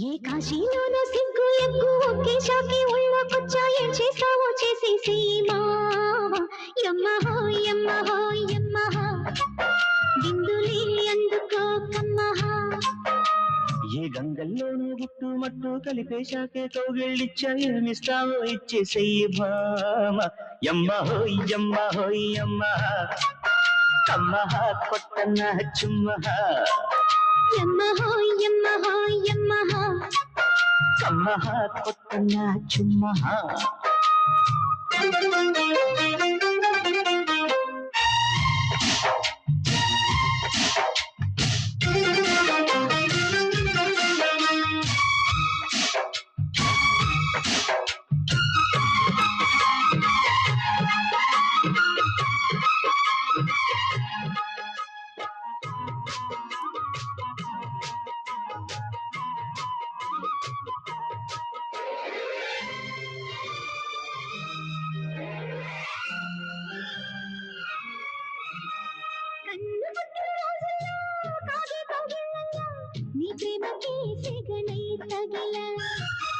ఏ కాశీలోన సిగ్గు ఎగ్గు ఒకే షాకి ఒళ్ళోకొచ్చా ఏం చేస్తావో చేసేసి మావా యమ్మహో యమ్మహో యమ్మహో బిందులే అందుకో కమ్మహో ఏ గంగల్లోనూ గుట్టు మట్టు కలిపేశాకే కౌగిళ్ళిచ్చా ఏమిస్తావో ఇచ్చేసెయ్యి భామ యమ్మహో యమ్మహో యమ్మహ కమ్మహ కొట్టన చుమ్మహ యమ్మహో యమ్మహో యమ్మహో కమ్మహ కొట్టన చుమ్మహ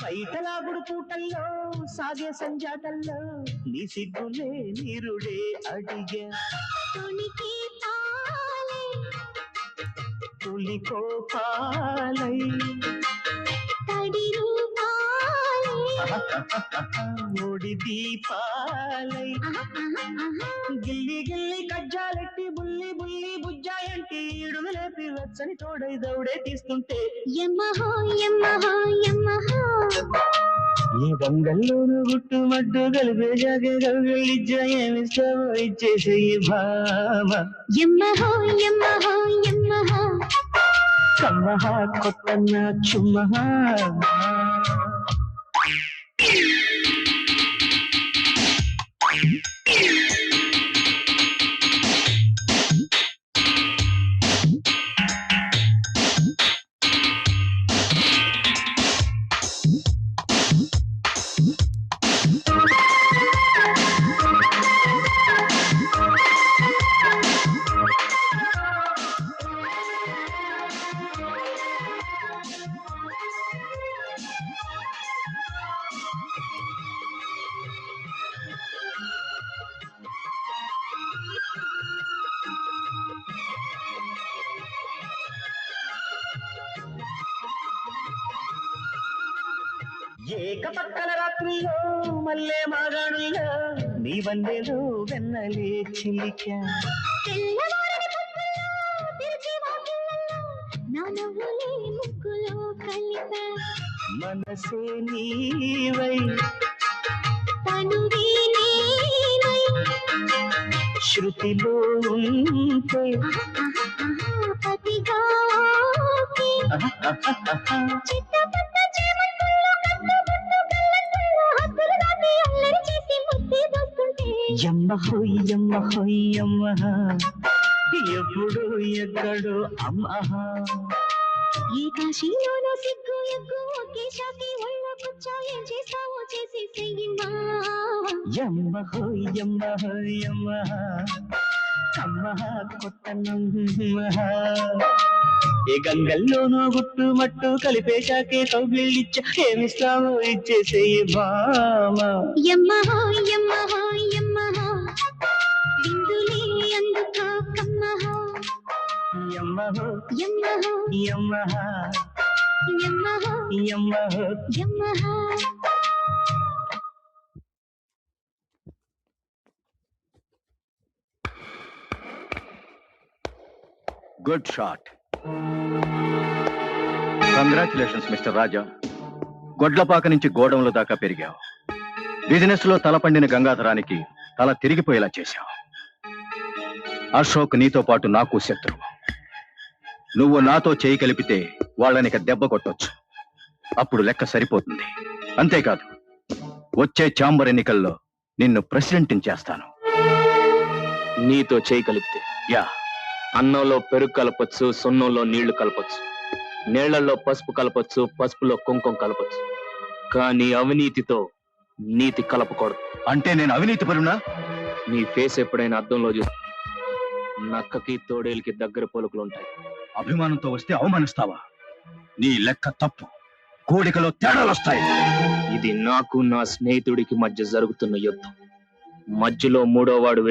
పైటలాగుడు పూటల్లో సాగే సంజాటల్లో నీ సిగ్గులే నీరుడే అడిగా తులి కోపాలై ముడి దీపాలై గిల్లి గిల్లి కజ్జాలెట్టి బుల్లి బుల్లి బుజ్జాయంటి ఇడుగు లేపి వచ్చని తోడై దౌడే తీస్తుంటే యమ్మహో యమ్మహో యమ్మహో ఏ గంగల్లోనూ గుట్టు మట్టు కలిపేశాకే కవిళ్ళిచ్చా ఏమిస్తావో ఇచ్చేసేయి భామ యమ్మహో యమ్మహో యమ్మహో కమ్మహ కొట్టన్న చుమ్మహ ఏకపక్కల రాత్రుల్లో మల్లె మాగాణుల్లో నీ వల్లెలో వెన్నలే చిలికా మనసే నీవై శృతిలో ఉంటే యమ్మహో యమ్మహో యమ్మహ ఎప్పుడు ఎక్కడో అమ్మహ ఏ కాశీలోనో సిగ్గు ఎగ్గు ఒకే షాకి ఒళ్ళోకొచ్చా ఏం చేస్తావో చేసేసేయి మావా యమ్మహో యమ్మహో యమ్మహ కమ్మహ కొట్టనమ్మహ ఏ గంగల్లోనూ గుట్టు మట్టు కలిపేశాకే కౌగిళ్ళిచ్చా ఏమిస్తావో ఇచ్చేసేయి భామ యమ్మహో యమ్మహో యమ్మహో బిందులే అందుకో కమ్మహో యమ్మహో యమ్మహో యమ్మహ యమ్మహో యమ్మహో యమ్మహో గుడ్ షాట్. కంగ్రాచులేషన్స్ మిస్టర్ రాజా. గొడ్లపాక నుంచి గోడౌన్ల దాకా పెరిగావు. బిజినెస్ లో తలపండిన గంగాధరానికి తల తిరిగిపోయేలా చేశావు. అశోక్ నీతో పాటు నాకు శత్రువు. నువ్వు నాతో చేయి కలిపితే వాళ్ళనిక దెబ్బ కొట్టొచ్చు. అప్పుడు లెక్క సరిపోతుంది. అంతేకాదు, వచ్చే ఛాంబర్ ఎన్నికల్లో నిన్ను ప్రెసిడెంట్ చేస్తాను. నీతో చేయి కలిపితే యా, అన్నంలో పెరుగు కలపొచ్చు, సున్నంలో నీళ్లు కలపొచ్చు, నీళ్లలో పసుపు కలపొచ్చు, పసుపులో కుంకుమ కలపొచ్చు. కానీ అవినీతితో నీతి కలపకూడదు. అంటే నేను అవినీతి పరునా? నీ ఫేస్ ఎప్పుడైనా అద్దంలో చూసి నక్కకి తోడేలికి దగ్గర పోలుకులు ఉంటాయి. అభిమానంతో వస్తే అవమానిస్తావా? నీ లెక్క తప్పు. కోడికలో తేడాలు వస్తాయి. ఇది నాకు నా స్నేహితుడికి మధ్య జరుగుతున్న యుద్ధం. మధ్యలో మూడోవాడు